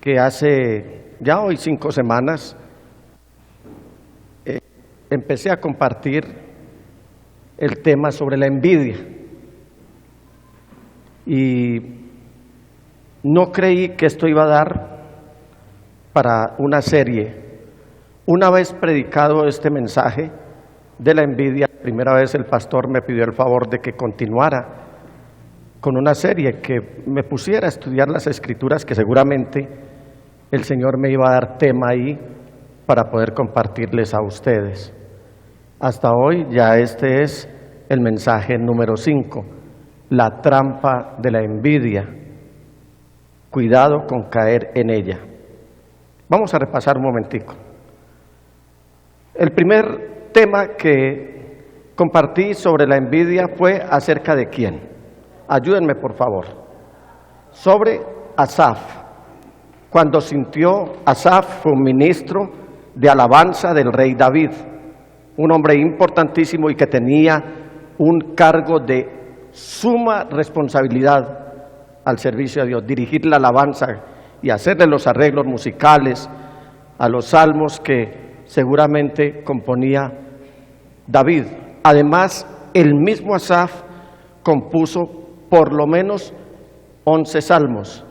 que hace ya hoy 5 semanas empecé a compartir el tema sobre la envidia. Y no creí que esto iba a dar para una serie. Una vez predicado este mensaje de la envidia, primera vez el pastor me pidió el favor de que continuara con una serie, que me pusiera a estudiar las Escrituras, que seguramente el Señor me iba a dar tema ahí para poder compartirles a ustedes. Hasta hoy ya este es el mensaje número 5, la trampa de la envidia. Cuidado con caer en ella. Vamos a repasar un momentico. El primer tema que compartí sobre la envidia fue acerca de quién. Ayúdenme, por favor. Sobre Asaf. Cuando sintió, Asaf fue un ministro de alabanza del rey David, un hombre importantísimo y que tenía un cargo de suma responsabilidad al servicio de Dios, dirigir la alabanza y hacerle los arreglos musicales a los salmos que seguramente componía David. Además, el mismo Asaf compuso por lo menos 11 salmos,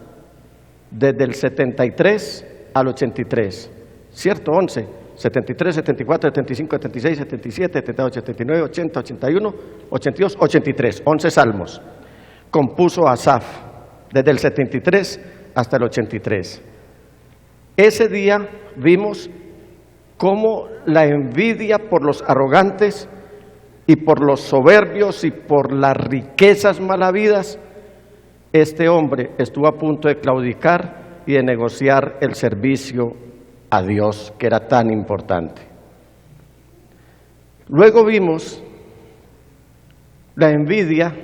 desde el 73 al 83, ¿cierto? 11, 73, 74, 75, 76, 77, 78, 79, 80, 81, 82, 83, 11 salmos compuso Asaf, desde el 73 hasta el 83. Ese día vimos cómo la envidia por los arrogantes y por los soberbios y por las riquezas mal habidas, este hombre estuvo a punto de claudicar y de negociar el servicio a Dios, que era tan importante. Luego vimos la envidia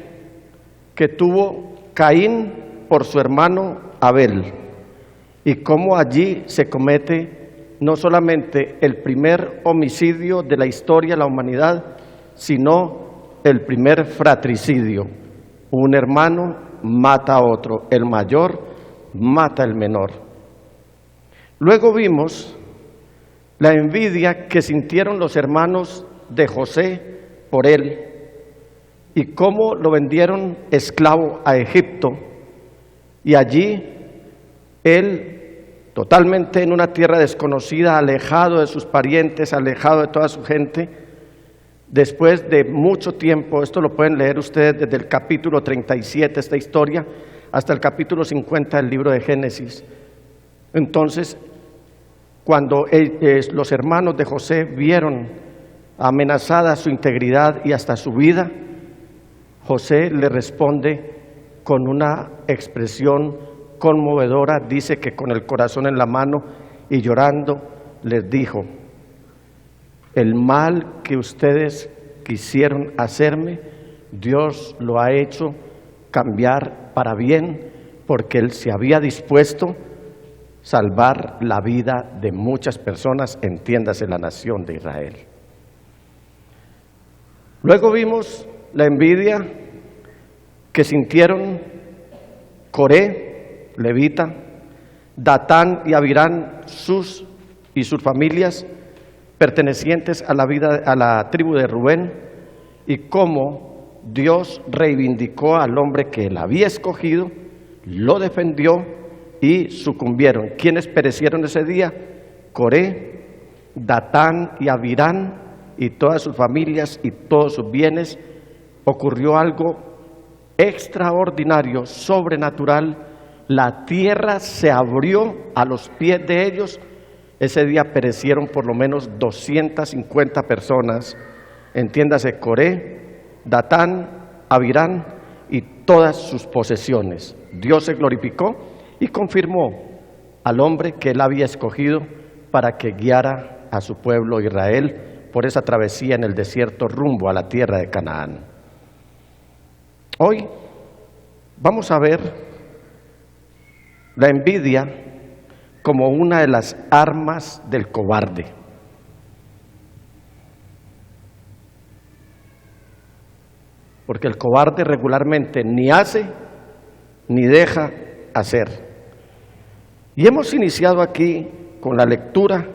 que tuvo Caín por su hermano Abel y cómo allí se comete no solamente el primer homicidio de la historia de la humanidad, sino el primer fratricidio. Un hermano mata a otro, el mayor mata al menor. Luego vimos la envidia que sintieron los hermanos de José por él y cómo lo vendieron esclavo a Egipto, y allí él, totalmente en una tierra desconocida, alejado de sus parientes, alejado de toda su gente, después de mucho tiempo, esto lo pueden leer ustedes desde el capítulo 37, esta historia, hasta el capítulo 50 del libro de Génesis. Entonces, cuando los hermanos de José vieron amenazada su integridad y hasta su vida, José le responde con una expresión conmovedora. Dice que con el corazón en la mano y llorando les dijo: el mal que ustedes quisieron hacerme, Dios lo ha hecho cambiar para bien, porque Él se había dispuesto a salvar la vida de muchas personas, entiéndase la nación de Israel. Luego vimos la envidia que sintieron Coré, levita, Datán y Abirán, sus familias, pertenecientes a la tribu de Rubén, y cómo Dios reivindicó al hombre que él había escogido, lo defendió y sucumbieron. ¿Quiénes perecieron ese día? Coré, Datán y Abirán y todas sus familias y todos sus bienes. Ocurrió algo extraordinario, sobrenatural. La tierra se abrió a los pies de ellos. Ese día perecieron por lo menos 250 personas, entiéndase, Coré, Datán, Abirán y todas sus posesiones. Dios se glorificó y confirmó al hombre que él había escogido para que guiara a su pueblo Israel por esa travesía en el desierto rumbo a la tierra de Canaán. Hoy vamos a ver la envidia como una de las armas del cobarde. Porque el cobarde regularmente ni hace ni deja hacer. Y hemos iniciado aquí con la lectura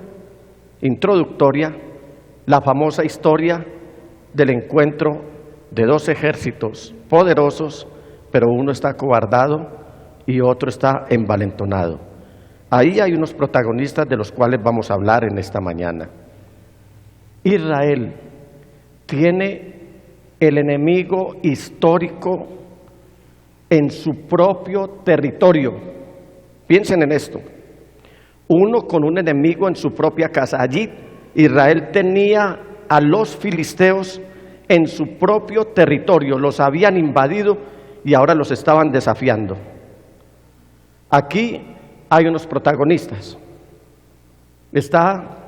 introductoria la famosa historia del encuentro de dos ejércitos poderosos, pero uno está acobardado y otro está envalentonado. Ahí hay unos protagonistas de los cuales vamos a hablar en esta mañana. Israel tiene el enemigo histórico en su propio territorio. Piensen en esto. Uno con un enemigo en su propia casa. Allí Israel tenía a los filisteos en su propio territorio. Los habían invadido y ahora los estaban desafiando. Aquí hay unos protagonistas. Está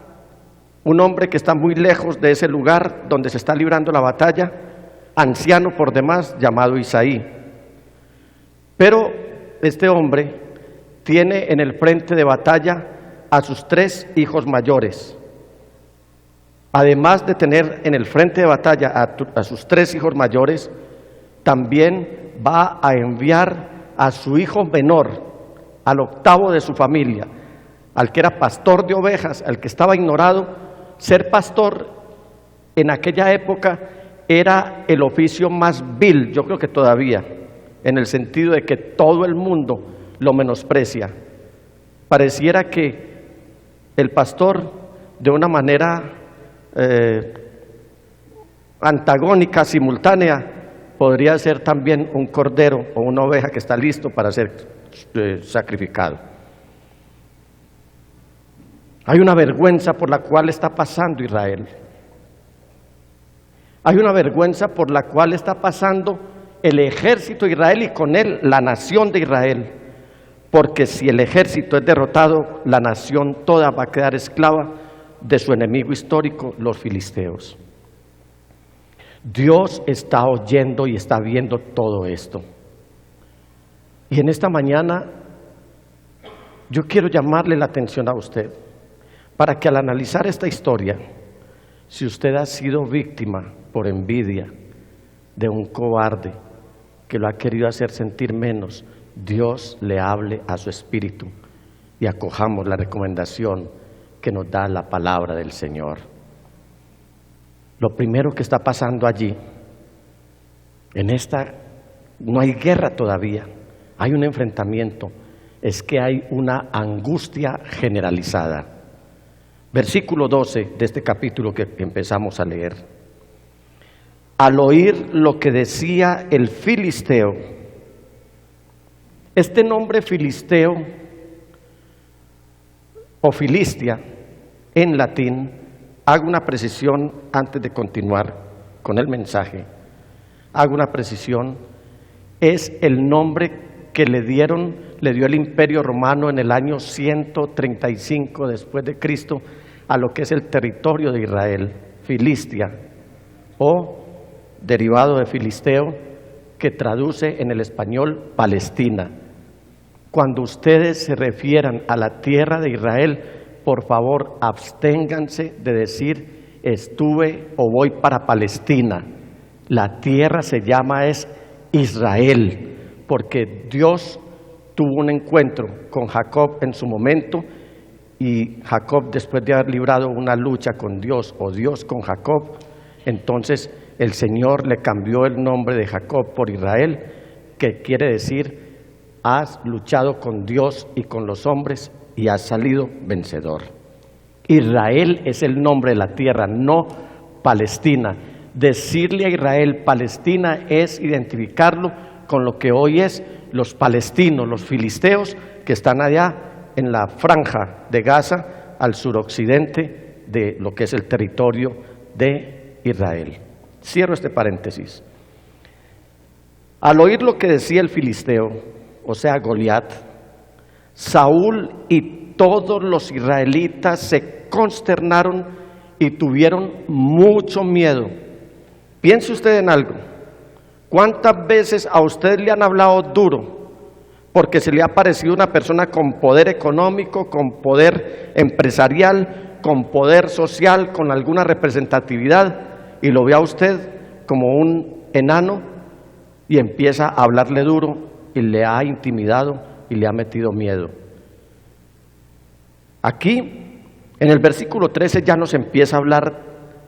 un hombre que está muy lejos de ese lugar donde se está librando la batalla, anciano por demás, llamado Isaí. Pero este hombre tiene en el frente de batalla a sus 3 hijos mayores. Además de tener en el frente de batalla a sus 3 hijos mayores, también va a enviar a su hijo menor, al octavo de su familia, al que era pastor de ovejas, al que estaba ignorado. Ser pastor en aquella época era el oficio más vil, yo creo que todavía, en el sentido de que todo el mundo lo menosprecia. Pareciera que el pastor, de una manera antagónica, simultánea, podría ser también un cordero o una oveja que está listo para ser sacrificado. Hay una vergüenza por la cual está pasando Israel. Hay una vergüenza por la cual está pasando el ejército de Israel y con él la nación de Israel. Porque si el ejército es derrotado, la nación toda va a quedar esclava de su enemigo histórico, los filisteos. Dios está oyendo y está viendo todo esto. Y en esta mañana yo quiero llamarle la atención a usted para que al analizar esta historia, si usted ha sido víctima por envidia de un cobarde que lo ha querido hacer sentir menos, Dios le hable a su espíritu y acojamos la recomendación que nos da la palabra del Señor. Lo primero que está pasando allí, no hay guerra todavía, hay un enfrentamiento, es que hay una angustia generalizada. Versículo 12 de este capítulo que empezamos a leer. Al oír lo que decía el filisteo, este nombre filisteo o Filistia en latín, hago una precisión antes de continuar con el mensaje, hago una precisión, es el nombre que le dio el Imperio Romano en el año 135 después de Cristo a lo que es el territorio de Israel, Filistia, o derivado de filisteo, que traduce en el español Palestina. Cuando ustedes se refieran a la tierra de Israel, por favor, absténganse de decir estuve o voy para Palestina. La tierra se llama Israel, porque Dios tuvo un encuentro con Jacob en su momento, y Jacob, después de haber librado una lucha con Dios, o Dios con Jacob, entonces el Señor le cambió el nombre de Jacob por Israel, que quiere decir, has luchado con Dios y con los hombres y has salido vencedor. Israel es el nombre de la tierra, no Palestina. Decirle a Israel Palestina es identificarlo con lo que hoy es los palestinos, los filisteos que están allá en la franja de Gaza, al suroccidente de lo que es el territorio de Israel. Cierro este paréntesis. Al oír lo que decía el filisteo, o sea Goliat, Saúl y todos los israelitas se consternaron y tuvieron mucho miedo. Piense usted en algo. ¿Cuántas veces a usted le han hablado duro porque se le ha parecido una persona con poder económico, con poder empresarial, con poder social, con alguna representatividad, y lo ve a usted como un enano y empieza a hablarle duro y le ha intimidado y le ha metido miedo? Aquí, en el versículo 13 ya nos empieza a hablar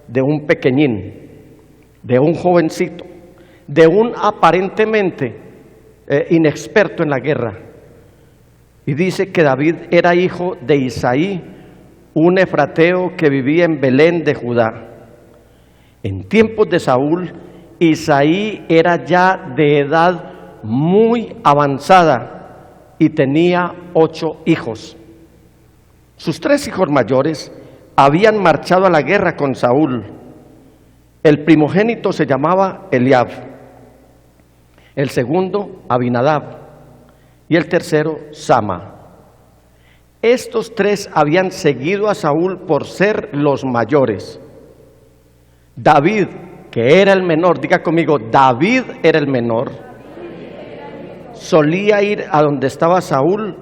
de un pequeñín, de un jovencito, de un aparentemente inexperto en la guerra. Y dice que David era hijo de Isaí, un efrateo que vivía en Belén de Judá. En tiempos de Saúl, Isaí era ya de edad muy avanzada y tenía 8 hijos. Sus 3 hijos mayores habían marchado a la guerra con Saúl. El primogénito se llamaba Eliab, el segundo Abinadab y el tercero Sama. Estos 3 habían seguido a Saúl por ser los mayores. David, que era el menor, diga conmigo, David era el menor, solía ir a donde estaba Saúl,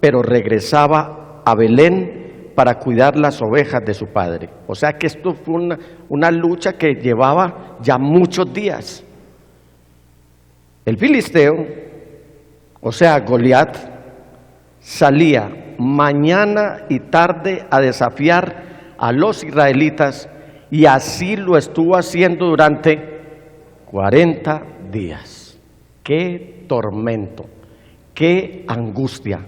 pero regresaba a Belén para cuidar las ovejas de su padre. O sea que esto fue una lucha que llevaba ya muchos días. El filisteo, o sea Goliat, salía mañana y tarde a desafiar a los israelitas, y así lo estuvo haciendo durante 40 días. ¡Qué tormento! ¡Qué angustia!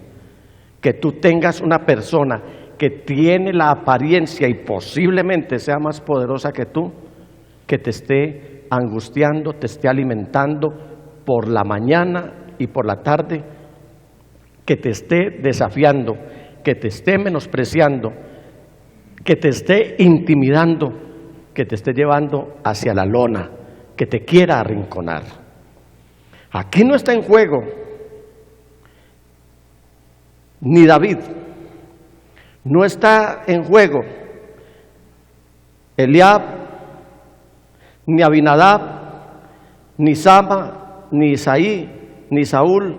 Que tú tengas una persona que tiene la apariencia y posiblemente sea más poderosa que tú, que te esté angustiando, te esté alimentando por la mañana y por la tarde, que te esté desafiando, que te esté menospreciando, que te esté intimidando, que te esté llevando hacia la lona, que te quiera arrinconar. Aquí no está en juego ni David, no está en juego Eliab, ni Abinadab, ni Sama, ni Isaí, ni Saúl,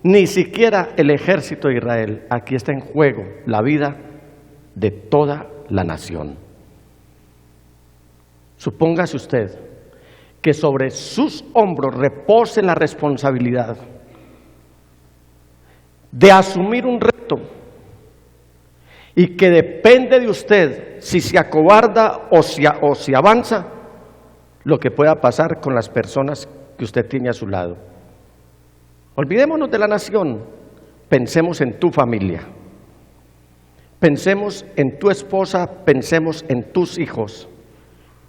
ni siquiera el ejército de Israel. Aquí está en juego la vida de toda la nación. Supóngase usted que sobre sus hombros repose la responsabilidad de asumir un reto y que depende de usted si se acobarda o si avanza, lo que pueda pasar con las personas que usted tiene a su lado. Olvidémonos de la nación, pensemos en tu familia, pensemos en tu esposa, pensemos en tus hijos,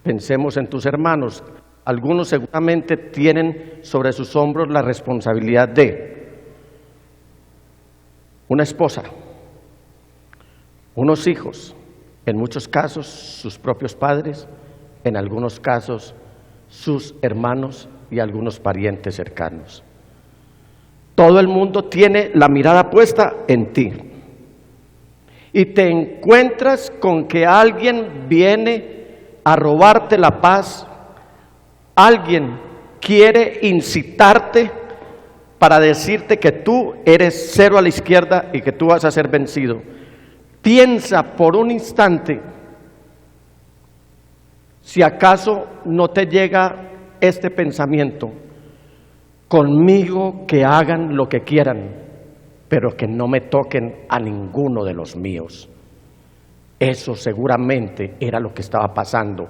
pensemos en tus hermanos. Algunos seguramente tienen sobre sus hombros la responsabilidad de una esposa, unos hijos, en muchos casos sus propios padres, en algunos casos sus hermanos y algunos parientes cercanos. Todo el mundo tiene la mirada puesta en ti y te encuentras con que alguien viene a robarte la paz, alguien quiere incitarte para decirte que tú eres cero a la izquierda y que tú vas a ser vencido. Piensa por un instante si acaso no te llega este pensamiento: conmigo que hagan lo que quieran, pero que no me toquen a ninguno de los míos. Eso seguramente era lo que estaba pasando,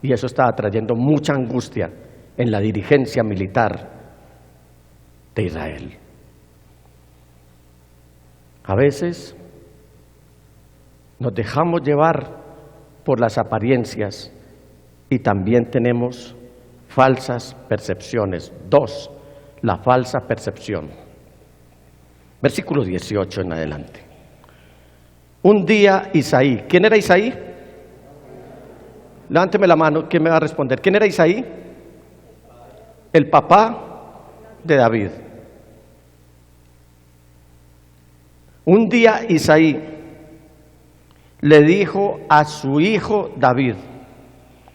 y eso estaba trayendo mucha angustia en la dirigencia militar de Israel. A veces nos dejamos llevar por las apariencias y también tenemos falsas percepciones. 2, la falsa percepción. Versículo 18 en adelante. Un día Isaí, ¿quién era Isaí? Levánteme la mano, ¿quién me va a responder? ¿Quién era Isaí? El papá de David. Un día Isaí le dijo a su hijo David,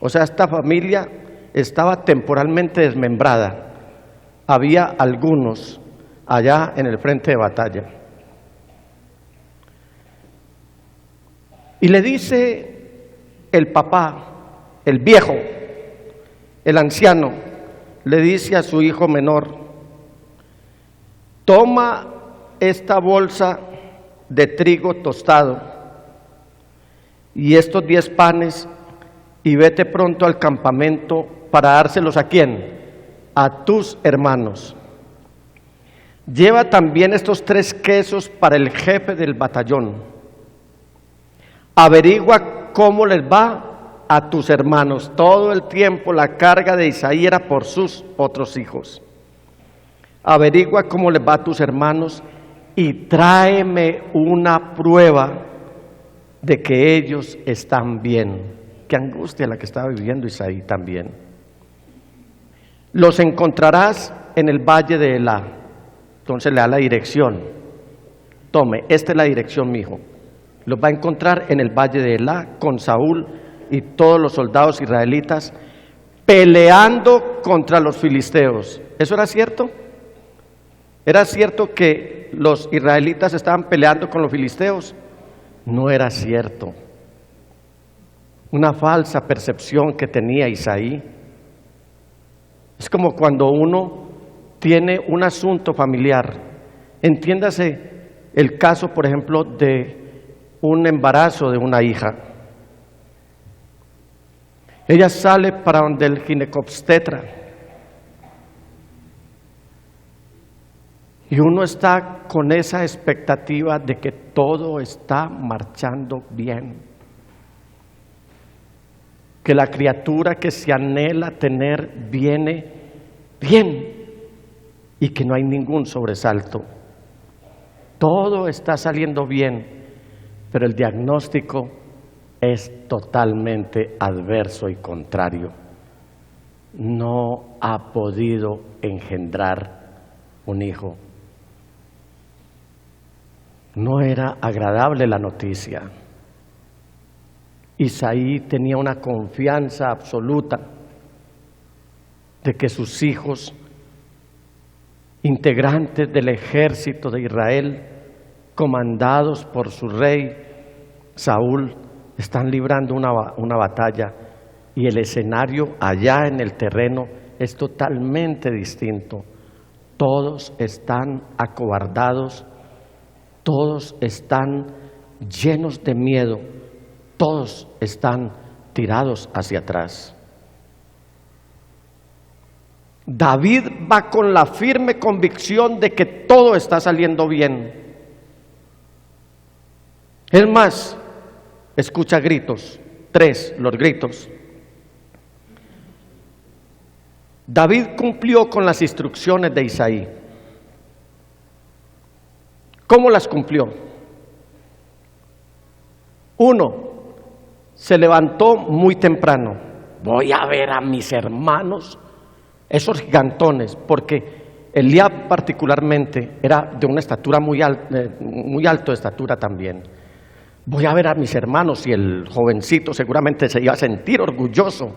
o sea, esta familia estaba temporalmente desmembrada, había algunos allá en el frente de batalla, y le dice el papá, el viejo, el anciano, le dice a su hijo menor: toma esta bolsa de trigo tostado y estos 10 panes, y vete pronto al campamento para dárselos ¿a quién? A tus hermanos. Lleva también estos 3 quesos para el jefe del batallón. Averigua cómo les va a tus hermanos. Todo el tiempo la carga de Isaí era por sus otros hijos. Averigua cómo les va a tus hermanos y tráeme una prueba de que ellos están bien. Qué angustia la que estaba viviendo Isaí también. Los encontrarás en el valle de Elá. Entonces le da la dirección. Tome, esta es la dirección, mi hijo. Los va a encontrar en el valle de Elá con Saúl y todos los soldados israelitas peleando contra los filisteos. ¿Eso era cierto? ¿Era cierto que los israelitas estaban peleando con los filisteos? No era cierto. Una falsa percepción que tenía Isaí. Es como cuando uno tiene un asunto familiar. Entiéndase el caso, por ejemplo, de un embarazo de una hija. Ella sale para donde el ginecobstetra y uno está con esa expectativa de que todo está marchando bien, que la criatura que se anhela tener viene bien y que no hay ningún sobresalto. Todo está saliendo bien, pero el diagnóstico es totalmente adverso y contrario. No ha podido engendrar un hijo. No era agradable la noticia. Isaí tenía una confianza absoluta de que sus hijos, integrantes del ejército de Israel, comandados por su rey Saúl, están librando una batalla y el escenario allá en el terreno es totalmente distinto. Todos están acobardados, todos están llenos de miedo, todos están tirados hacia atrás. David va con la firme convicción de que todo está saliendo bien. Es más, escucha gritos, 3, los gritos. David cumplió con las instrucciones de Isaí. ¿Cómo las cumplió? 1, se levantó muy temprano. Voy a ver a mis hermanos, esos gigantones, porque Eliab particularmente era de una estatura muy alto de estatura también. Voy a ver a mis hermanos, y el jovencito seguramente se iba a sentir orgulloso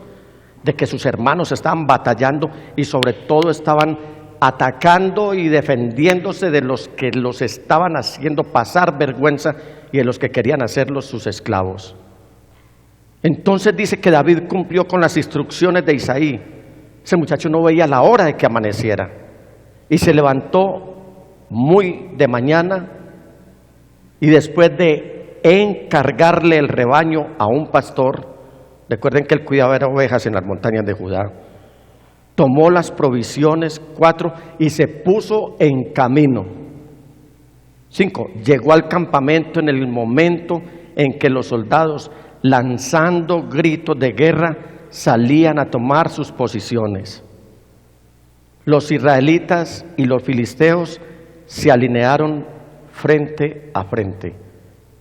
de que sus hermanos estaban batallando y sobre todo estaban atacando y defendiéndose de los que los estaban haciendo pasar vergüenza y de los que querían hacerlos sus esclavos. Entonces dice que David cumplió con las instrucciones de Isaí. Ese muchacho no veía la hora de que amaneciera y se levantó muy de mañana y después de encargarle el rebaño a un pastor, recuerden que él cuidaba de ovejas en las montañas de Judá, tomó las provisiones, 4, y se puso en camino. 5, llegó al campamento en el momento en que los soldados, lanzando gritos de guerra, salían a tomar sus posiciones. Los israelitas y los filisteos se alinearon frente a frente.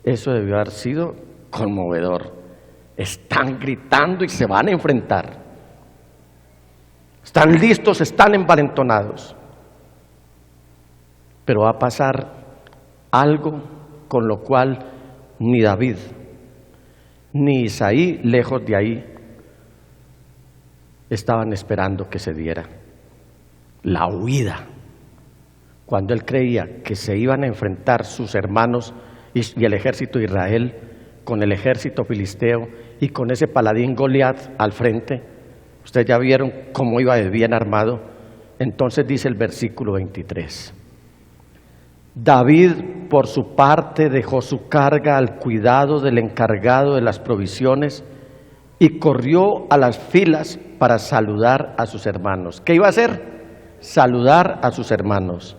Eso debió haber sido conmovedor. Están gritando y se van a enfrentar. Están listos, están envalentonados. Pero va a pasar algo con lo cual ni David, ni Isaí, lejos de ahí, estaban esperando que se diera. La huida. Cuando él creía que se iban a enfrentar sus hermanos y el ejército de Israel con el ejército filisteo y con ese paladín Goliat al frente, ustedes ya vieron cómo iba de bien armado. Entonces dice el versículo 23: David, por su parte, dejó su carga al cuidado del encargado de las provisiones y corrió a las filas para saludar a sus hermanos. ¿Qué iba a hacer? Saludar a sus hermanos.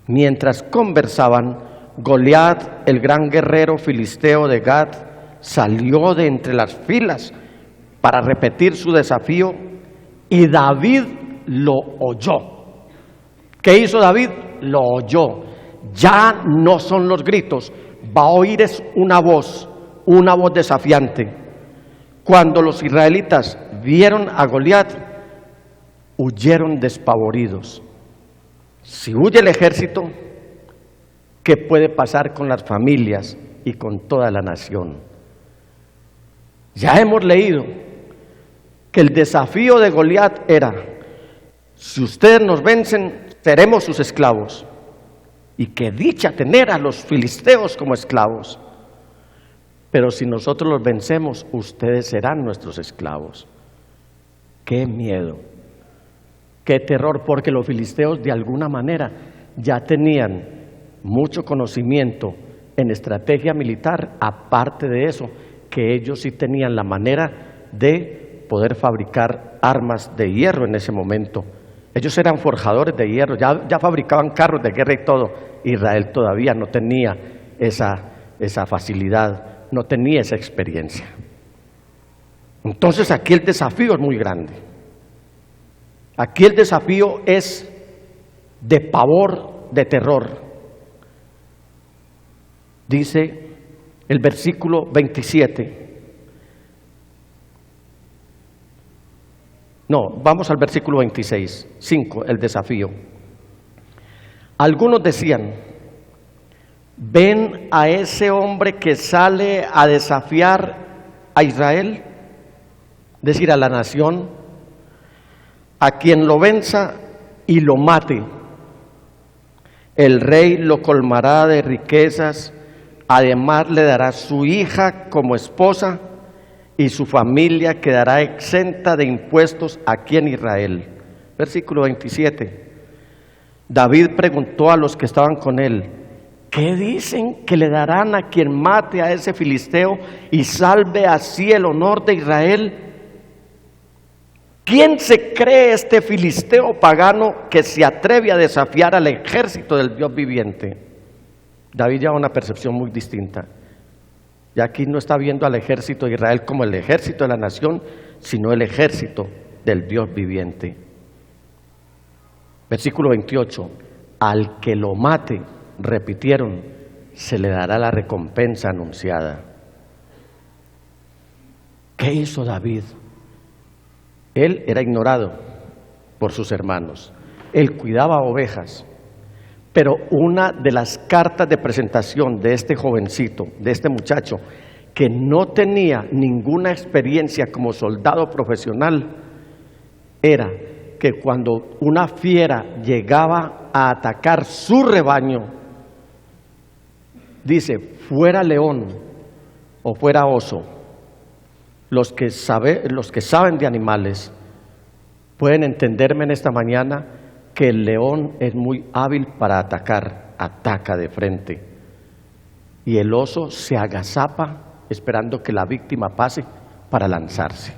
Mientras conversaban, Goliat, el gran guerrero filisteo de Gat, salió de entre las filas para repetir su desafío y David lo oyó. ¿Qué hizo David? Lo oyó. Ya no son los gritos, va a oír es una voz desafiante. Cuando los israelitas vieron a Goliat, huyeron despavoridos. Si huye el ejército, ¿qué puede pasar con las familias y con toda la nación? Ya hemos leído que el desafío de Goliat era: si ustedes nos vencen, seremos sus esclavos. Y qué dicha tener a los filisteos como esclavos. Pero si nosotros los vencemos, ustedes serán nuestros esclavos. ¡Qué miedo! ¡Qué terror! Porque los filisteos de alguna manera ya tenían mucho conocimiento en estrategia militar. Aparte de eso, que ellos sí tenían la manera de poder fabricar armas de hierro en ese momento. Ellos eran forjadores de hierro, ya fabricaban carros de guerra y todo. Israel todavía no tenía esa facilidad, no tenía esa experiencia. Entonces aquí el desafío es muy grande. Aquí el desafío es de pavor, de terror. Dice el versículo 27. No, vamos al versículo 26, 5, el desafío. Algunos decían: ¿ven a ese hombre que sale a desafiar a Israel? Es decir, a la nación. A quien lo venza y lo mate, el rey lo colmará de riquezas, además le dará su hija como esposa, y su familia quedará exenta de impuestos aquí en Israel. Versículo 27. David preguntó a los que estaban con él: ¿qué dicen que le darán a quien mate a ese filisteo y salve así el honor de Israel? ¿Quién se cree este filisteo pagano que se atreve a desafiar al ejército del Dios viviente? David lleva una percepción muy distinta. Y aquí no está viendo al ejército de Israel como el ejército de la nación, sino el ejército del Dios viviente. Versículo 28. Al que lo mate, repitieron, se le dará la recompensa anunciada. ¿Qué hizo David? Él era ignorado por sus hermanos. Él cuidaba ovejas. Pero una de las cartas de presentación de este jovencito, de este muchacho, que no tenía ninguna experiencia como soldado profesional, era que cuando una fiera llegaba a atacar su rebaño, dice, fuera león o fuera oso, los que saben de animales pueden entenderme en esta mañana que el león es muy hábil para atacar, ataca de frente, y el oso se agazapa esperando que la víctima pase para lanzarse.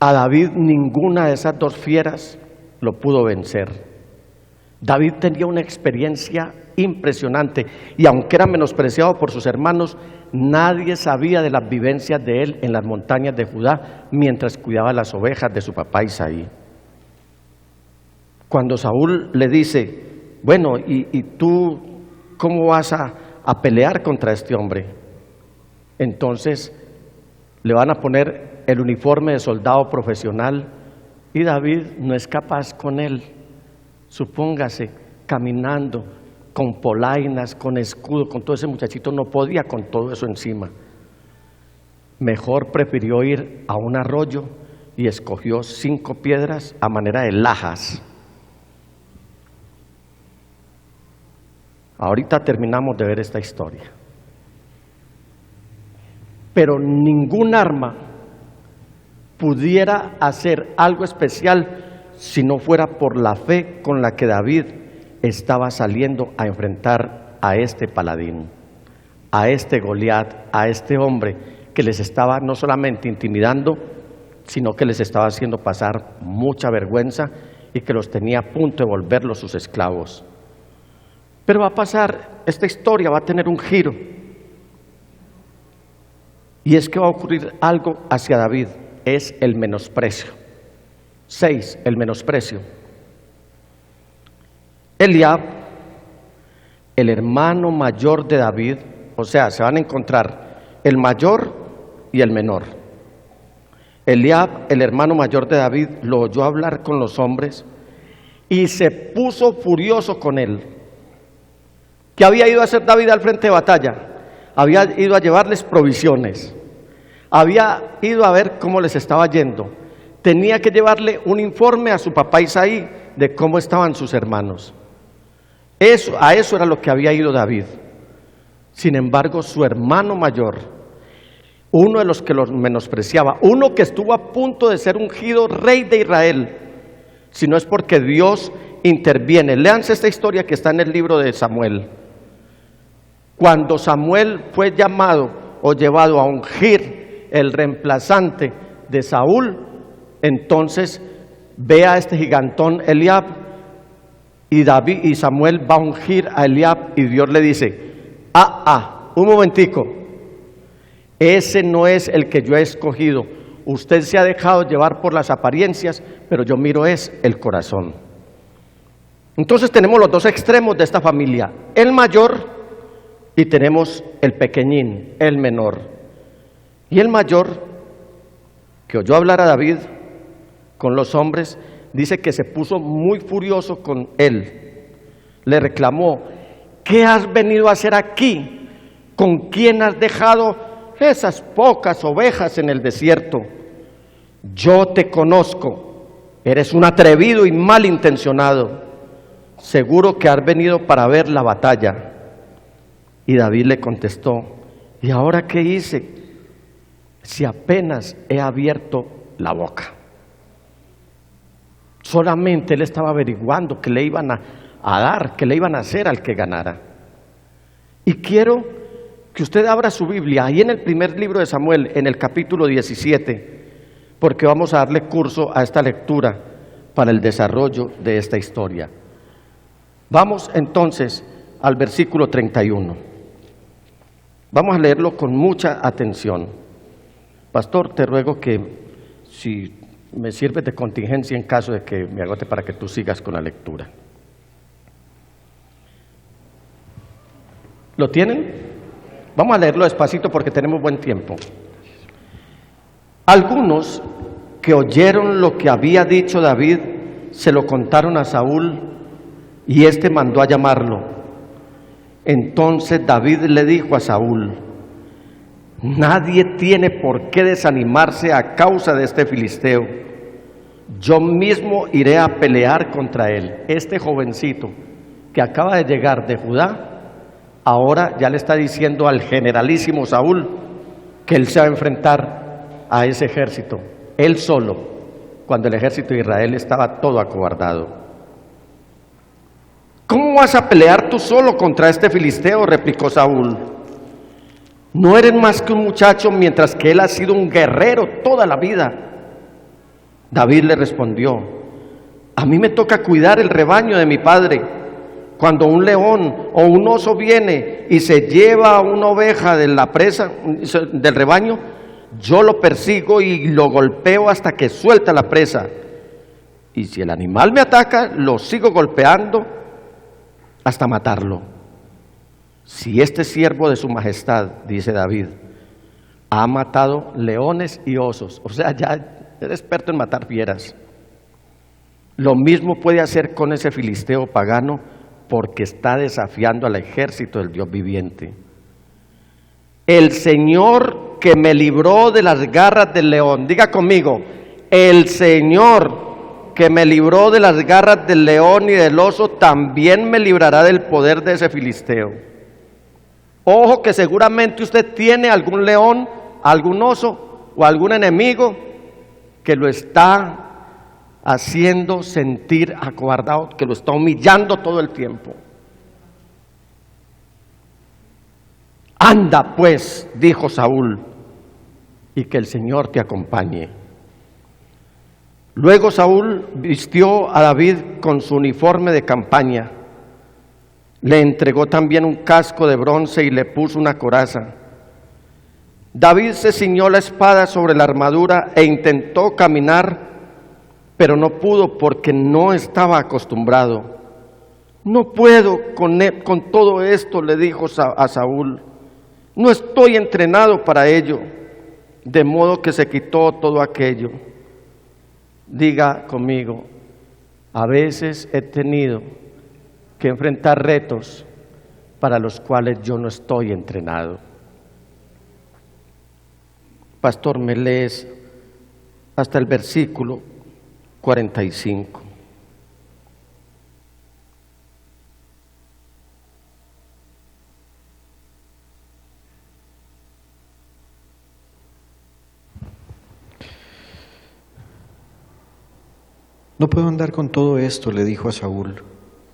A David ninguna de esas dos fieras lo pudo vencer. David tenía una experiencia impresionante y aunque era menospreciado por sus hermanos, nadie sabía de las vivencias de él en las montañas de Judá mientras cuidaba las ovejas de su papá Isaí. Cuando Saúl le dice, bueno, ¿y tú cómo vas a pelear contra este hombre? Entonces le van a poner el uniforme de soldado profesional y David no es capaz con él. Supóngase, caminando con polainas, con escudo, con todo ese muchachito, no podía con todo eso encima. Mejor prefirió ir a un arroyo y escogió 5 piedras a manera de lajas. Ahorita terminamos de ver esta historia. Pero ningún arma pudiera hacer algo especial si no fuera por la fe con la que David estaba saliendo a enfrentar a este paladín, a este Goliat, a este hombre que les estaba no solamente intimidando, sino que les estaba haciendo pasar mucha vergüenza y que los tenía a punto de volverlos sus esclavos. Pero va a pasar, esta historia va a tener un giro. Y es que va a ocurrir algo hacia David, es el menosprecio. 6, el menosprecio. Eliab, el hermano mayor de David, o sea, se van a encontrar el mayor y el menor. Eliab, el hermano mayor de David, lo oyó hablar con los hombres y se puso furioso con él. ¿Qué había ido a hacer David al frente de batalla? Había ido a llevarles provisiones, había ido a ver cómo les estaba yendo, tenía que llevarle un informe a su papá Isaí de cómo estaban sus hermanos. A eso era lo que había ido David. Sin embargo, su hermano mayor, uno de los que los menospreciaba, uno que estuvo a punto de ser ungido rey de Israel, si no es porque Dios interviene. Léanse esta historia que está en el libro de Samuel. Cuando Samuel fue llamado o llevado a ungir el reemplazante de Saúl, entonces ve a este gigantón Eliab y Samuel va a ungir a Eliab y Dios le dice: un momentico, ese no es el que yo he escogido. Usted se ha dejado llevar por las apariencias, pero yo miro es el corazón. Entonces tenemos los dos extremos de esta familia, el mayor y tenemos el pequeñín, el menor. Y el mayor, que oyó hablar a David con los hombres, dice que se puso muy furioso con él. Le reclamó: ¿qué has venido a hacer aquí? ¿Con quién has dejado esas pocas ovejas en el desierto? Yo te conozco, eres un atrevido y malintencionado. Seguro que has venido para ver la batalla. Y David le contestó: ¿y ahora qué hice? Si apenas he abierto la boca. Solamente él estaba averiguando qué le iban a dar, qué le iban a hacer al que ganara. Y quiero que usted abra su Biblia ahí en el primer libro de Samuel, en el capítulo 17, porque vamos a darle curso a esta lectura para el desarrollo de esta historia. Vamos entonces al versículo 31. Vamos a leerlo con mucha atención. Pastor, te ruego que si me sirves de contingencia en caso de que me agote para que tú sigas con la lectura. ¿Lo tienen? Vamos a leerlo despacito porque tenemos buen tiempo. Algunos que oyeron lo que había dicho David se lo contaron a Saúl y éste mandó a llamarlo. Entonces David le dijo a Saúl: nadie tiene por qué desanimarse a causa de este filisteo. Yo mismo iré a pelear contra él. Este jovencito que acaba de llegar de Judá, ahora ya le está diciendo al generalísimo Saúl que él se va a enfrentar a ese ejército, él solo, cuando el ejército de Israel estaba todo acobardado. ¿Cómo vas a pelear tú solo contra este filisteo?, replicó Saúl. No eres más que un muchacho, mientras que él ha sido un guerrero toda la vida. David le respondió: a mí me toca cuidar el rebaño de mi padre. Cuando un león o un oso viene y se lleva una oveja de la presa, del rebaño, yo lo persigo y lo golpeo hasta que suelta la presa. Y si el animal me ataca, lo sigo golpeando hasta matarlo. Si este siervo de su majestad, dice David, ha matado leones y osos, o sea, ya es experto en matar fieras, lo mismo puede hacer con ese filisteo pagano, porque está desafiando al ejército del Dios viviente. El Señor que me libró de las garras del león, diga conmigo: el Señor que me libró de las garras del león y del oso, también me librará del poder de ese filisteo. Ojo que seguramente usted tiene algún león, algún oso o algún enemigo que lo está haciendo sentir acobardado, que lo está humillando todo el tiempo. Anda pues, dijo Saúl, y que el Señor te acompañe. Luego Saúl vistió a David con su uniforme de campaña, le entregó también un casco de bronce y le puso una coraza. David se ciñó la espada sobre la armadura e intentó caminar, pero no pudo porque no estaba acostumbrado. No puedo con todo esto, le dijo a Saúl. No estoy entrenado para ello, de modo que se quitó todo aquello. Diga conmigo, a veces he tenido que enfrentar retos para los cuales yo no estoy entrenado. Pastor, me lees hasta el versículo 45. No puedo andar con todo esto, le dijo a Saúl.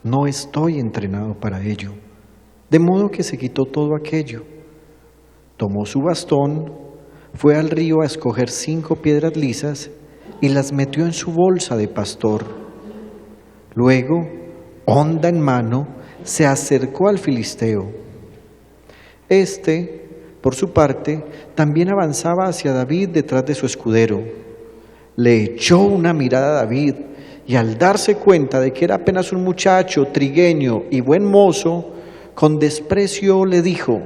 No estoy entrenado para ello. De modo que se quitó todo aquello. Tomó su bastón, fue al río a escoger 5 piedras lisas y las metió en su bolsa de pastor. Luego, honda en mano, se acercó al filisteo. Este, por su parte, también avanzaba hacia David detrás de su escudero. Le echó una mirada a David y al darse cuenta de que era apenas un muchacho trigueño y buen mozo, con desprecio le dijo: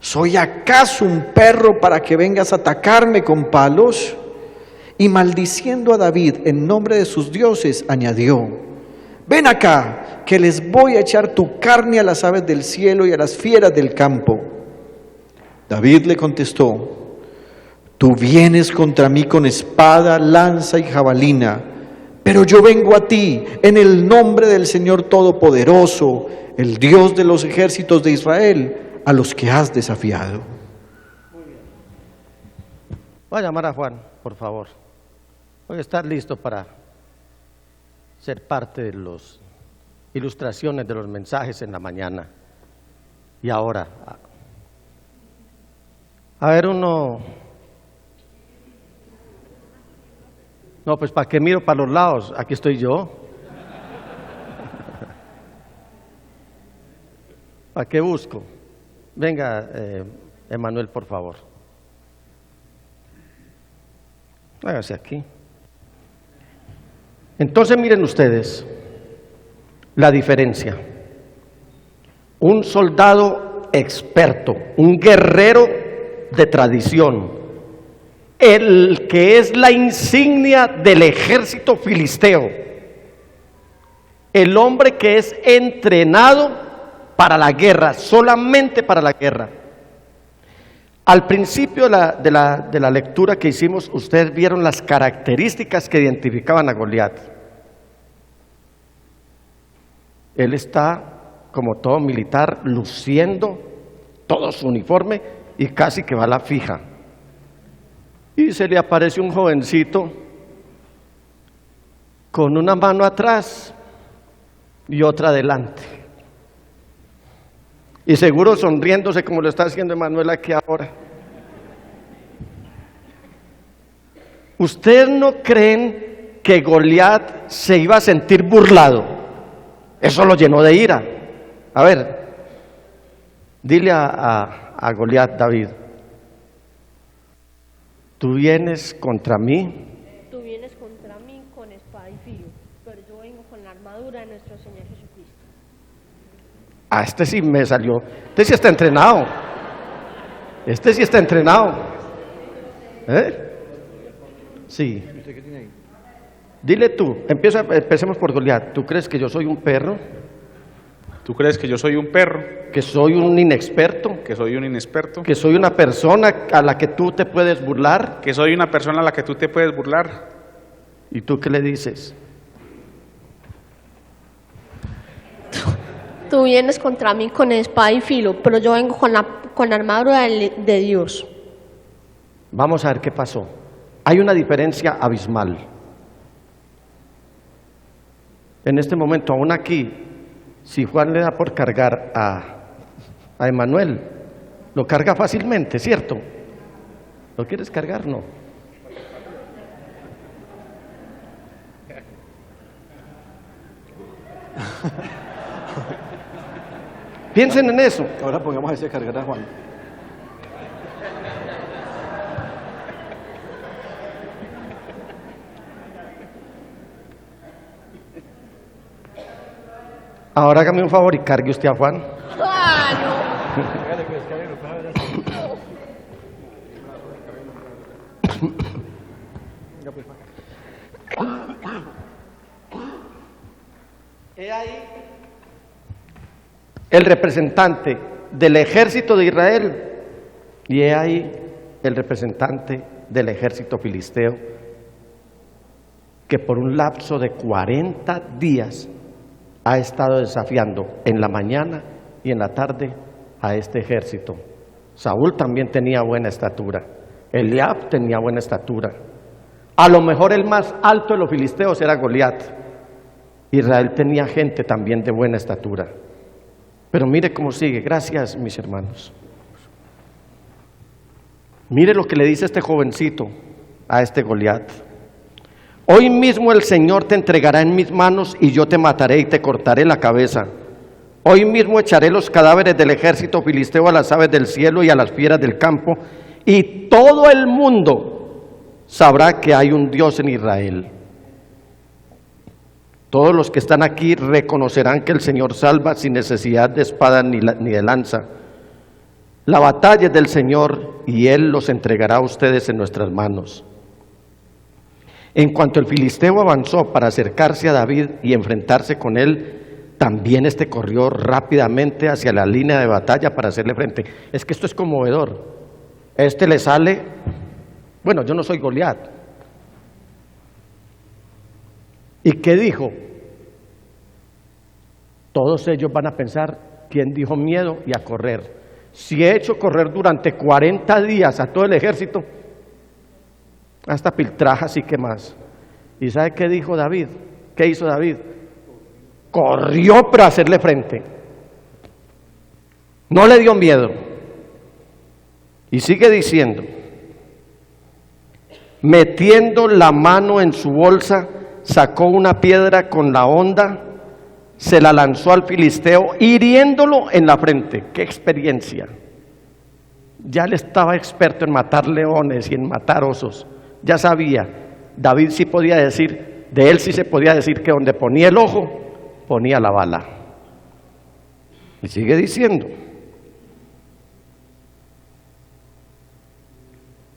¿soy acaso un perro para que vengas a atacarme con palos? Y maldiciendo a David en nombre de sus dioses, añadió: ven acá, que les voy a echar tu carne a las aves del cielo y a las fieras del campo. David le contestó: tú vienes contra mí con espada, lanza y jabalina, pero yo vengo a ti en el nombre del Señor Todopoderoso, el Dios de los ejércitos de Israel, a los que has desafiado. Voy a llamar a Juan, por favor. Voy a estar listo para ser parte de las ilustraciones de los mensajes en la mañana. Y ahora, a ver uno... No, pues ¿para qué miro para los lados? Aquí estoy yo. ¿Para qué busco? Venga, Emanuel, por favor. Hágase aquí. Entonces miren ustedes la diferencia. Un soldado experto, un guerrero de tradición, el que es la insignia del ejército filisteo, el hombre que es entrenado para la guerra, solamente para la guerra. Al principio de la lectura que hicimos, ustedes vieron las características que identificaban a Goliat. Él está, como todo militar, luciendo todo su uniforme y casi que va a la fija. Y se le aparece un jovencito con una mano atrás y otra adelante. Y seguro sonriéndose como lo está haciendo Emanuel aquí ahora. ¿Ustedes no creen que Goliat se iba a sentir burlado? Eso lo llenó de ira. A ver, dile a Goliat, David: tú vienes contra mí. Tú vienes contra mí con espada y filo, pero yo vengo con la armadura de nuestro Señor Jesucristo. Ah, este sí me salió. Este sí está entrenado. Este sí está entrenado. ¿Eh? Sí. Dile tú, empecemos por Goliat. ¿Tú crees que yo soy un perro? ¿Tú crees que yo soy un perro? ¿Que soy un inexperto? ¿Que soy un inexperto? ¿Que soy una persona a la que tú te puedes burlar? ¿Que soy una persona a la que tú te puedes burlar? ¿Y tú qué le dices? Tú vienes contra mí con espada y filo, pero yo vengo con la armadura de Dios. Vamos a ver qué pasó. Hay una diferencia abismal. En este momento, aún aquí, si Juan le da por cargar a Emanuel, lo carga fácilmente, ¿cierto? ¿Lo quieres cargar? No. Piensen en eso. Ahora pongamos a ese cargar a Juan. Ahora hágame un favor y cargue usted a Juan. He ahí el representante del ejército de Israel y he ahí el representante del ejército filisteo que por un lapso de 40 días ha estado desafiando en la mañana y en la tarde a este ejército. Saúl también tenía buena estatura, Eliab tenía buena estatura. A lo mejor el más alto de los filisteos era Goliat. Israel tenía gente también de buena estatura. Pero mire cómo sigue. Gracias, mis hermanos. Mire lo que le dice este jovencito a este Goliat. Hoy mismo el Señor te entregará en mis manos y yo te mataré y te cortaré la cabeza. Hoy mismo echaré los cadáveres del ejército filisteo a las aves del cielo y a las fieras del campo, y todo el mundo sabrá que hay un Dios en Israel. Todos los que están aquí reconocerán que el Señor salva sin necesidad de espada ni de lanza. La batalla es del Señor y Él los entregará a ustedes en nuestras manos. En cuanto el filisteo avanzó para acercarse a David y enfrentarse con él, también este corrió rápidamente hacia la línea de batalla para hacerle frente. Es que esto es conmovedor. Este le sale, bueno, yo no soy Goliat. ¿Y qué dijo? Todos ellos van a pensar, ¿quién dijo miedo? Y a correr. Si he hecho correr durante 40 días a todo el ejército, hasta piltrajas y qué más. ¿Y sabe qué dijo David? ¿Qué hizo David? Corrió para hacerle frente. No le dio miedo. Y sigue diciendo, metiendo la mano en su bolsa, sacó una piedra con la honda, se la lanzó al filisteo, hiriéndolo en la frente. ¡Qué experiencia! Ya él estaba experto en matar leones y en matar osos. Ya sabía, David sí podía decir, de él sí se podía decir que donde ponía el ojo, ponía la bala. Y sigue diciendo,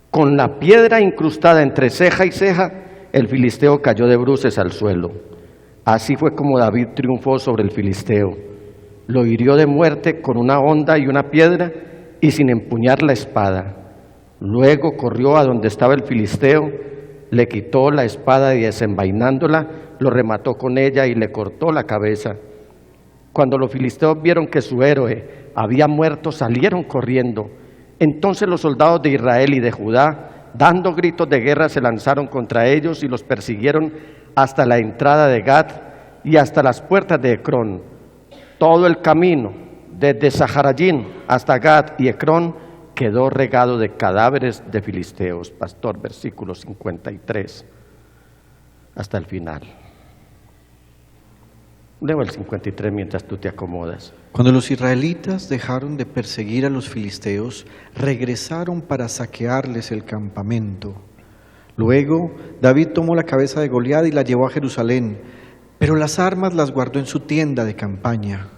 con la piedra incrustada entre ceja y ceja, el filisteo cayó de bruces al suelo. Así fue como David triunfó sobre el filisteo. Lo hirió de muerte con una honda y una piedra y sin empuñar la espada. Luego corrió a donde estaba el filisteo, le quitó la espada y desenvainándola, lo remató con ella y le cortó la cabeza. Cuando los filisteos vieron que su héroe había muerto, salieron corriendo. Entonces los soldados de Israel y de Judá, dando gritos de guerra, se lanzaron contra ellos y los persiguieron hasta la entrada de Gat y hasta las puertas de Ecrón. Todo el camino, desde Saharayín hasta Gat y Ecrón, quedó regado de cadáveres de filisteos. Pastor, versículo 53 hasta el final. Leo el 53 mientras tú te acomodas. Cuando los israelitas dejaron de perseguir a los filisteos, regresaron para saquearles el campamento. Luego, David tomó la cabeza de Goliat y la llevó a Jerusalén, pero las armas las guardó en su tienda de campaña.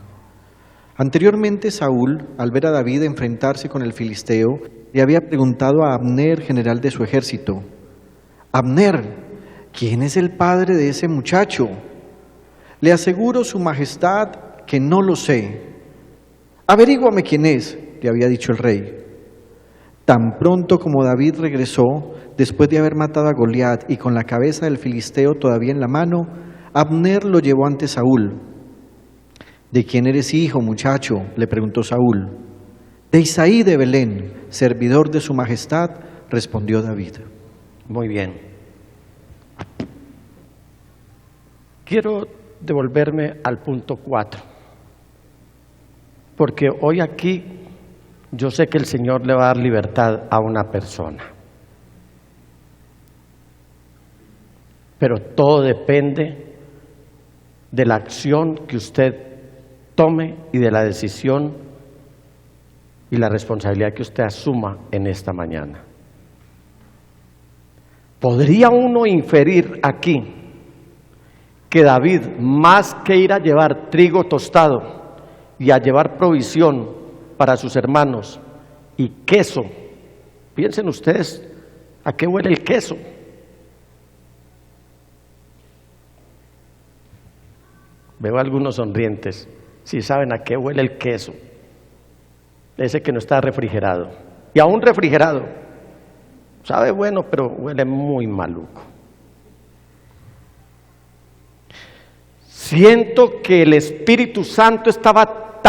Anteriormente, Saúl, al ver a David enfrentarse con el filisteo, le había preguntado a Abner, general de su ejército: Abner, ¿quién es el padre de ese muchacho? Le aseguro, su majestad, que no lo sé. Averíguame quién es, le había dicho el rey. Tan pronto como David regresó, después de haber matado a Goliat y con la cabeza del filisteo todavía en la mano, Abner lo llevó ante Saúl. ¿De quién eres hijo, muchacho?, le preguntó Saúl. De Isaí de Belén, servidor de su majestad, respondió David. Muy bien. Quiero devolverme al punto 4, porque hoy aquí yo sé que el Señor le va a dar libertad a una persona, pero todo depende de la acción que usted tome y de la decisión y la responsabilidad que usted asuma en esta mañana. ¿Podría uno inferir aquí que David, más que ir a llevar trigo tostado y a llevar provisión para sus hermanos y queso, piensen ustedes a qué huele el queso? Veo algunos sonrientes, si saben a qué huele el queso, ese que no está refrigerado, y aún refrigerado, sabe bueno, pero huele muy maluco. Siento que el Espíritu Santo estaba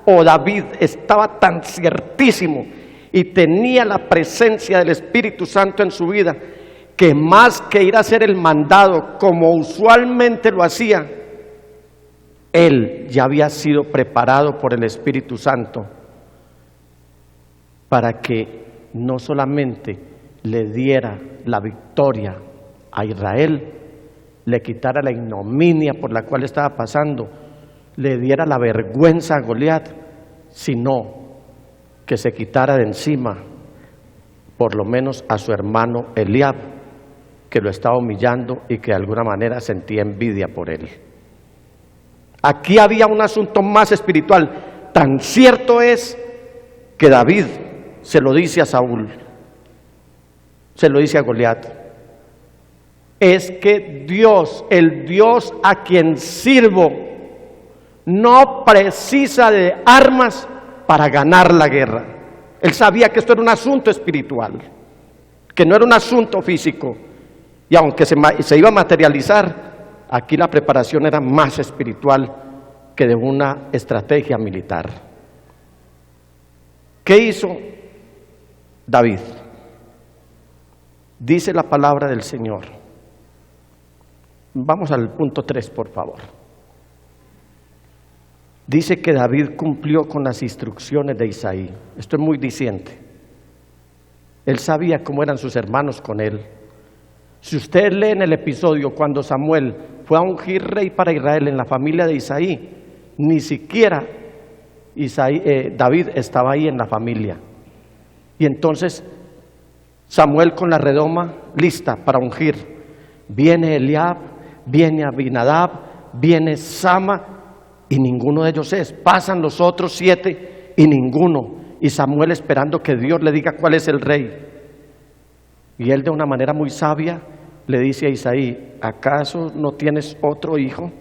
David estaba tan ciertísimo y tenía la presencia del Espíritu Santo en su vida, que más que ir a hacer el mandado como usualmente lo hacía, él ya había sido preparado por el Espíritu Santo para que no solamente le diera la victoria a Israel, le quitara la ignominia por la cual estaba pasando, le diera la vergüenza a Goliat, sino que se quitara de encima por lo menos a su hermano Eliab, que lo estaba humillando y que de alguna manera sentía envidia por él. Aquí había un asunto más espiritual. Tan cierto es que David se lo dice a Saúl, se lo dice a Goliat, es que Dios, el Dios a quien sirvo, no precisa de armas para ganar la guerra. Él sabía que esto era un asunto espiritual, que no era un asunto físico, y aunque se iba a materializar, aquí la preparación era más espiritual que de una estrategia militar. ¿Qué hizo David? Dice la palabra del Señor. Vamos al punto 3, por favor. Dice que David cumplió con las instrucciones de Isaí. Esto es muy diciente. Él sabía cómo eran sus hermanos con él. Si usted lee en el episodio cuando Samuel fue a ungir rey para Israel en la familia de Isaí, ni siquiera David estaba ahí en la familia. Y entonces Samuel con la redoma lista para ungir. Viene Eliab, viene Abinadab, viene Sama, y ninguno de ellos es. Pasan los otros 7 y ninguno. Y Samuel esperando que Dios le diga cuál es el rey. Y él de una manera muy sabia le dice a Isaí, ¿acaso no tienes otro hijo?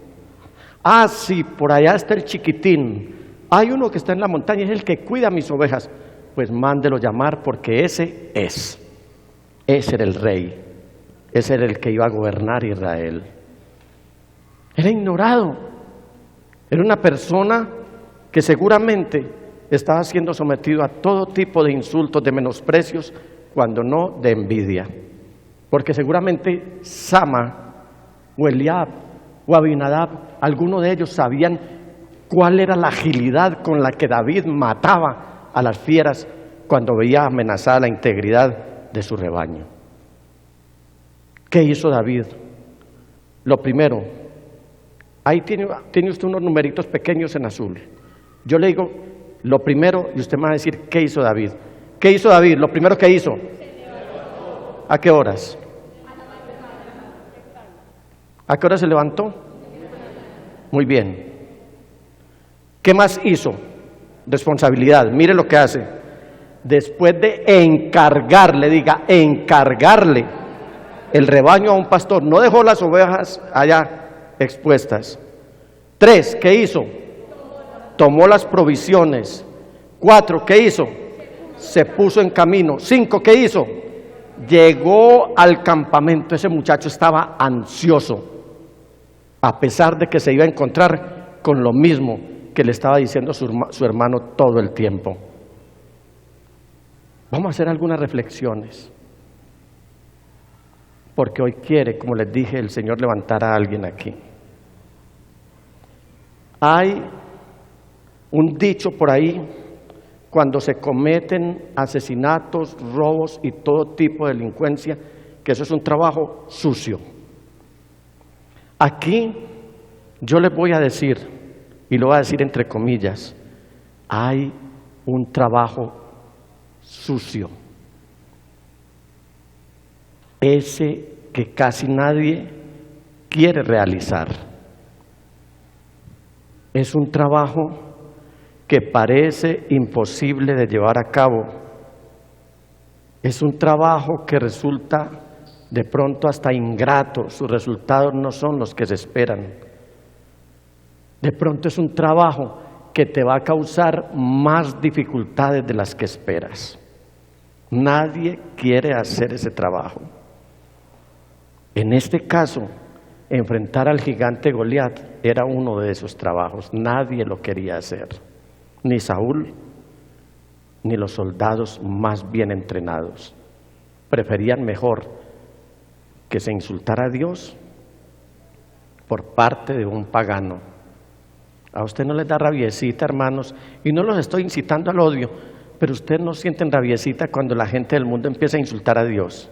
Ah, sí, por allá está el chiquitín. Hay uno que está en la montaña, es el que cuida mis ovejas. Pues mándelo llamar porque ese es. Ese era el rey. Ese era el que iba a gobernar Israel. Era ignorado. Era una persona que seguramente estaba siendo sometido a todo tipo de insultos, de menosprecios, cuando no de envidia. Porque seguramente Sama o Eliab o Abinadab, alguno de ellos sabían cuál era la agilidad con la que David mataba a las fieras cuando veía amenazada la integridad de su rebaño. ¿Qué hizo David? Lo primero, ahí tiene usted unos numeritos pequeños en azul. Yo le digo lo primero y usted me va a decir ¿qué hizo David? ¿Qué hizo David? Lo primero que hizo. ¿A qué horas? ¿A qué hora se levantó? Muy bien. ¿Qué más hizo? Responsabilidad. Mire lo que hace. Después de encargarle, diga, encargarle el rebaño a un pastor, no dejó las ovejas allá expuestas. 3, ¿qué hizo? Tomó las provisiones. 4, ¿qué hizo? Se puso en camino. 5, ¿qué hizo? Llegó al campamento. Ese muchacho estaba ansioso, a pesar de que se iba a encontrar con lo mismo que le estaba diciendo su hermano todo el tiempo. Vamos a hacer algunas reflexiones, porque hoy quiere, como les dije, el Señor levantar a alguien aquí. Hay un dicho por ahí, cuando se cometen asesinatos, robos y todo tipo de delincuencia, que eso es un trabajo sucio. Aquí yo les voy a decir, y lo voy a decir entre comillas, hay un trabajo sucio. Ese que casi nadie quiere realizar. Es un trabajo que parece imposible de llevar a cabo. Es un trabajo que resulta de pronto hasta ingrato, sus resultados no son los que se esperan. De pronto es un trabajo que te va a causar más dificultades de las que esperas. Nadie quiere hacer ese trabajo. En este caso, enfrentar al gigante Goliat era uno de esos trabajos. Nadie lo quería hacer, ni Saúl, ni los soldados más bien entrenados. Preferían mejor que se insultara a Dios por parte de un pagano. A usted no les da rabiecita, hermanos, y no los estoy incitando al odio, pero ustedes no sienten rabiecita cuando la gente del mundo empieza a insultar a Dios.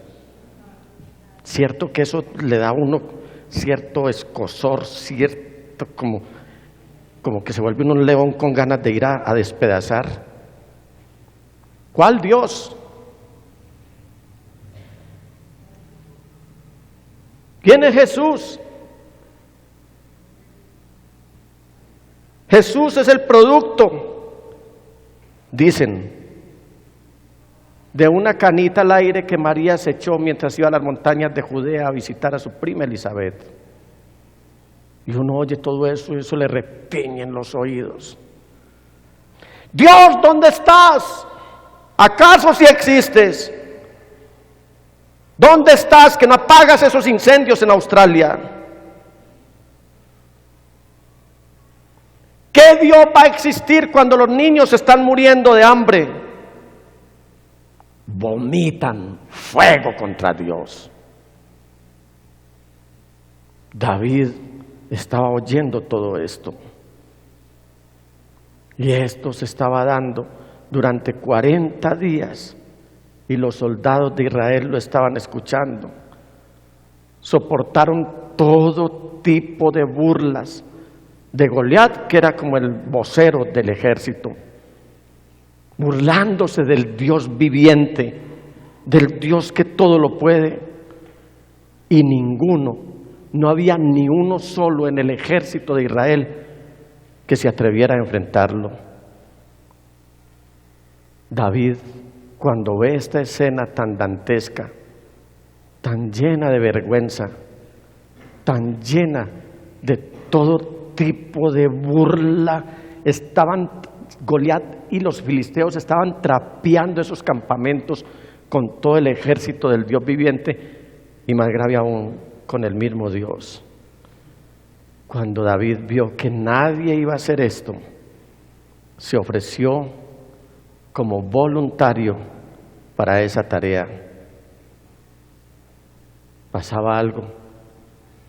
Cierto que eso le da a uno cierto escozor, cierto como que se vuelve uno un león con ganas de ir a despedazar. ¿Cuál Dios? ¿Quién es Jesús? Jesús es el producto, dicen, de una canita al aire que María se echó mientras iba a las montañas de Judea a visitar a su prima Elizabeth. Y uno oye todo eso y eso le repiña en los oídos. Dios, ¿dónde estás? ¿Acaso si existes? ¿Dónde estás que no apagas esos incendios en Australia? ¿Qué Dios va a existir cuando los niños están muriendo de hambre? Vomitan fuego contra Dios. David estaba oyendo todo esto. Y esto se estaba dando durante 40 días. Y los soldados de Israel lo estaban escuchando. Soportaron todo tipo de burlas de Goliat, que era como el vocero del ejército, burlándose del Dios viviente, del Dios que todo lo puede. Y no había ni uno solo en el ejército de Israel que se atreviera a enfrentarlo. David, cuando ve esta escena tan dantesca, tan llena de vergüenza, tan llena de todo tipo de burla, Goliat y los filisteos estaban trapeando esos campamentos con todo el ejército del Dios viviente, y más grave aún, con el mismo Dios. Cuando David vio que nadie iba a hacer esto, se ofreció como voluntario para esa tarea. Pasaba algo.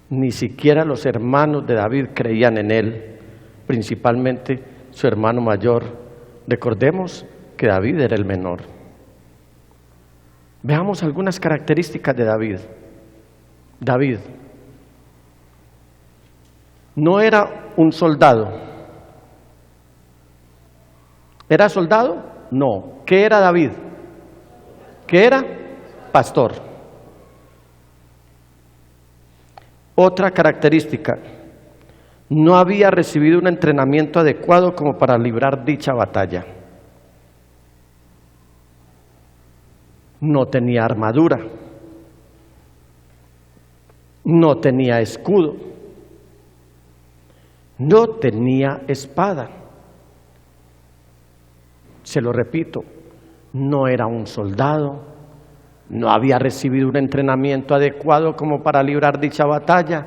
Ni siquiera los hermanos de David creían en él, principalmente su hermano mayor. Recordemos que David era el menor. Veamos algunas características de David. David no era un soldado. ¿Era soldado? No. ¿Qué era David? ¿Qué era? Pastor. Otra característica: no había recibido un entrenamiento adecuado como para librar dicha batalla. No tenía armadura, no tenía escudo, no tenía espada. Se lo repito, no era un soldado, no había recibido un entrenamiento adecuado como para librar dicha batalla,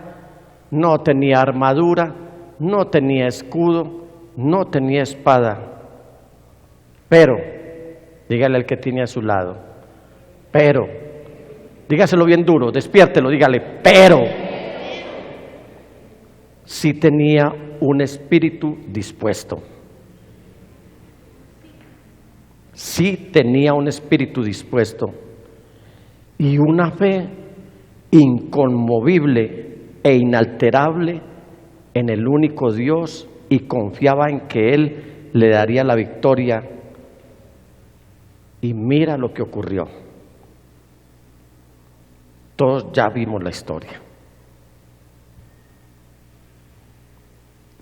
no tenía armadura, no tenía escudo, no tenía espada. Pero, dígale al que tiene a su lado, pero, dígaselo bien duro, despiértelo, dígale, pero. sí tenía un espíritu dispuesto. Sí tenía un espíritu dispuesto y una fe inconmovible e inalterable en el único Dios, y confiaba en que Él le daría la victoria. Y mira lo que ocurrió. Todos ya vimos la historia.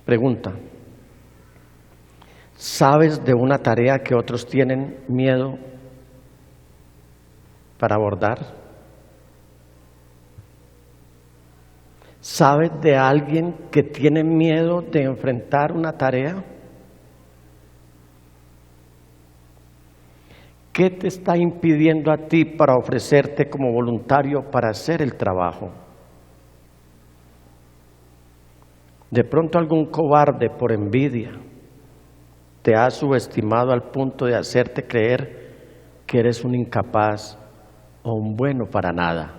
Pregunta: ¿sabes de una tarea que otros tienen miedo para abordar? ¿Sabes de alguien que tiene miedo de enfrentar una tarea? ¿Qué te está impidiendo a ti para ofrecerte como voluntario para hacer el trabajo? De pronto algún cobarde por envidia te ha subestimado al punto de hacerte creer que eres un incapaz o un bueno para nada.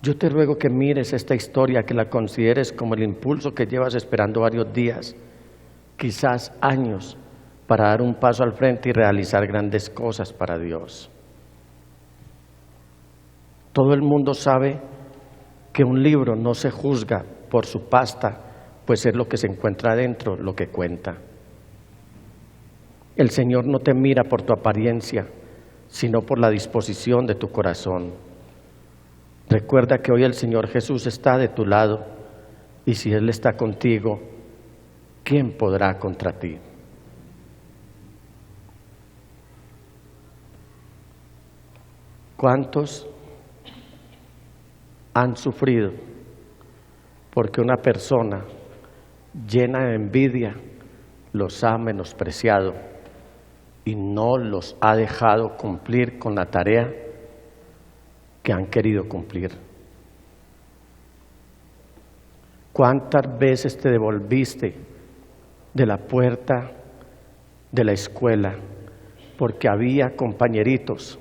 Yo te ruego que mires esta historia, que la consideres como el impulso que llevas esperando varios días, quizás años, para dar un paso al frente y realizar grandes cosas para Dios. Todo el mundo sabe que un libro no se juzga por su pasta, pues es lo que se encuentra adentro lo que cuenta. El Señor no te mira por tu apariencia, sino por la disposición de tu corazón. Recuerda que hoy el Señor Jesús está de tu lado, y si Él está contigo, ¿quién podrá contra ti? ¿Cuántos han sufrido porque una persona llena de envidia los ha menospreciado y no los ha dejado cumplir con la tarea que han querido cumplir? ¿Cuántas veces te devolviste de la puerta de la escuela porque había compañeritos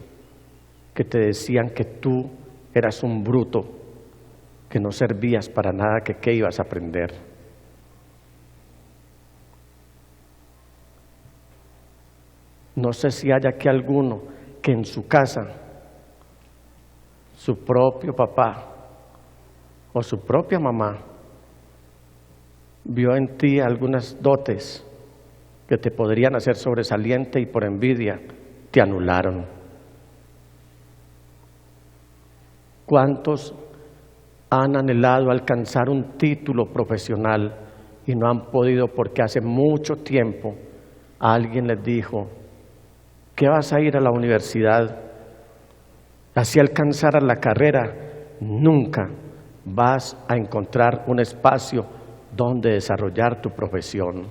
que te decían que tú eras un bruto, que no servías para nada, que qué ibas a aprender? No sé si hay aquí alguno que en su casa su propio papá o su propia mamá vio en ti algunas dotes que te podrían hacer sobresaliente y por envidia te anularon. ¿Cuántos han anhelado alcanzar un título profesional y no han podido porque hace mucho tiempo alguien les dijo: ¿qué vas a ir a la universidad? Así alcanzaras la carrera, nunca vas a encontrar un espacio donde desarrollar tu profesión.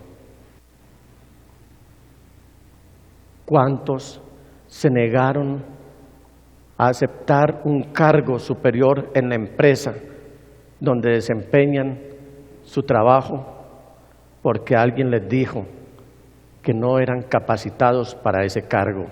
¿Cuántos se negaron a aceptar un cargo superior en la empresa donde desempeñan su trabajo porque alguien les dijo que no eran capacitados para ese cargo?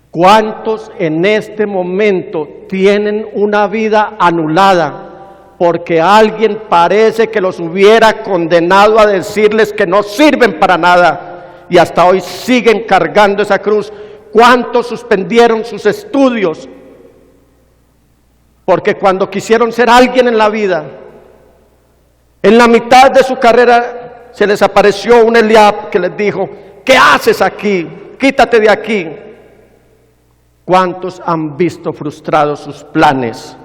¿Cuántos en este momento tienen una vida anulada porque alguien parece que los hubiera condenado a decirles que no sirven para nada y hasta hoy siguen cargando esa cruz? ¿Cuántos suspendieron sus estudios porque cuando quisieron ser alguien en la vida, en la mitad de su carrera se les apareció un Eliab que les dijo: ¿qué haces aquí? Quítate de aquí. ¿Cuántos han visto frustrados sus planes?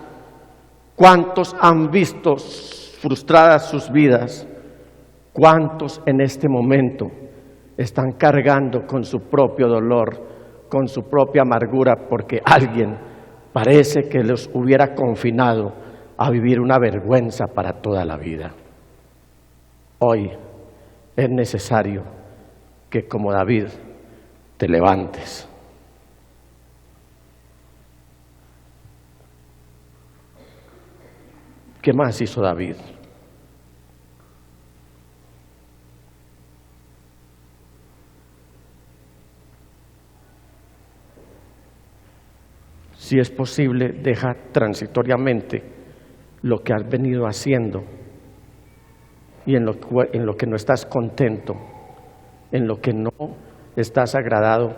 ¿Cuántos han visto frustradas sus vidas? ¿Cuántos en este momento están cargando con su propio dolor, con su propia amargura, porque alguien parece que los hubiera confinado a vivir una vergüenza para toda la vida? Hoy es necesario que, como David, te levantes. ¿Qué más hizo David? Si es posible, deja transitoriamente lo que has venido haciendo y en lo que no estás contento, en lo que no estás agradado,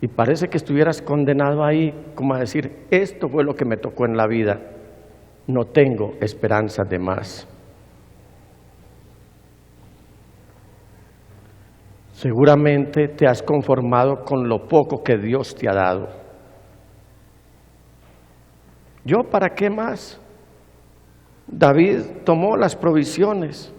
y parece que estuvieras condenado ahí, como a decir, esto fue lo que me tocó en la vida, no tengo esperanzas de más. Seguramente te has conformado con lo poco que Dios te ha dado. ¿Yo para qué más? David tomó las provisiones,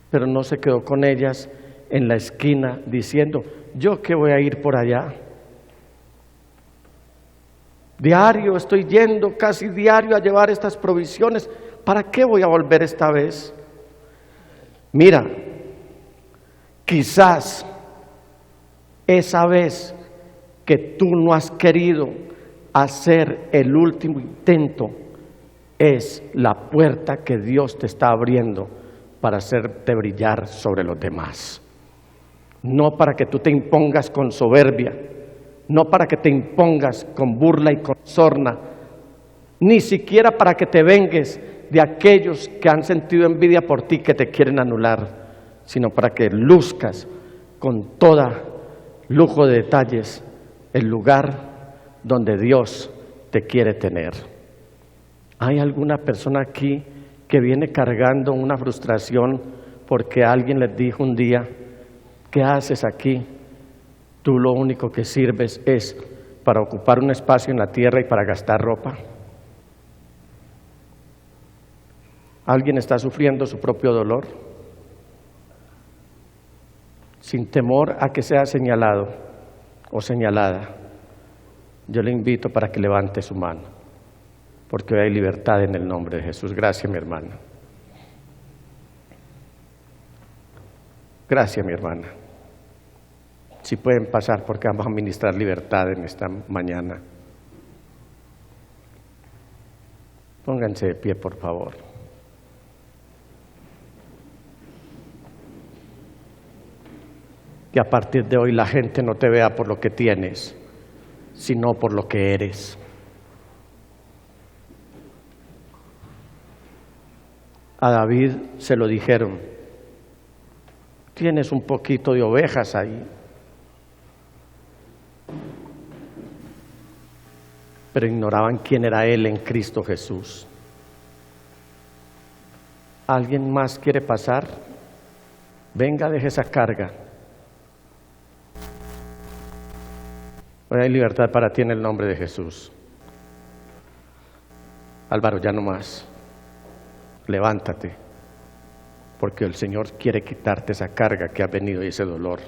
pero no se quedó con ellas en la esquina diciendo, ¿yo qué voy a ir por allá? Diario estoy yendo, casi diario, a llevar estas provisiones. ¿Para qué voy a volver esta vez? Mira, quizás esa vez que tú no has querido hacer el último intento es la puerta que Dios te está abriendo para hacerte brillar sobre los demás. No para que tú te impongas con soberbia, no para que te impongas con burla y con sorna, ni siquiera para que te vengues de aquellos que han sentido envidia por ti, que te quieren anular, sino para que luzcas con toda lujo de detalles el lugar donde Dios te quiere tener. ¿Hay alguna persona aquí que viene cargando una frustración porque alguien les dijo un día, ¿qué haces aquí? Tú lo único que sirves es para ocupar un espacio en la tierra y para gastar ropa. ¿Alguien está sufriendo su propio dolor? Sin temor a que sea señalado o señalada, yo le invito para que levante su mano, porque hoy hay libertad en el nombre de Jesús. Gracias, mi hermana. Gracias, mi hermana. Si pueden pasar, porque vamos a ministrar libertad en esta mañana. Pónganse de pie, por favor. Que a partir de hoy la gente no te vea por lo que tienes, sino por lo que eres. A David se lo dijeron, tienes un poquito de ovejas ahí, pero ignoraban quién era él en Cristo Jesús. ¿Alguien más quiere pasar? Venga, deje esa carga. Hoy hay libertad para ti en el nombre de Jesús. Álvaro, ya no más. Levántate, porque el Señor quiere quitarte esa carga que ha venido y ese dolor.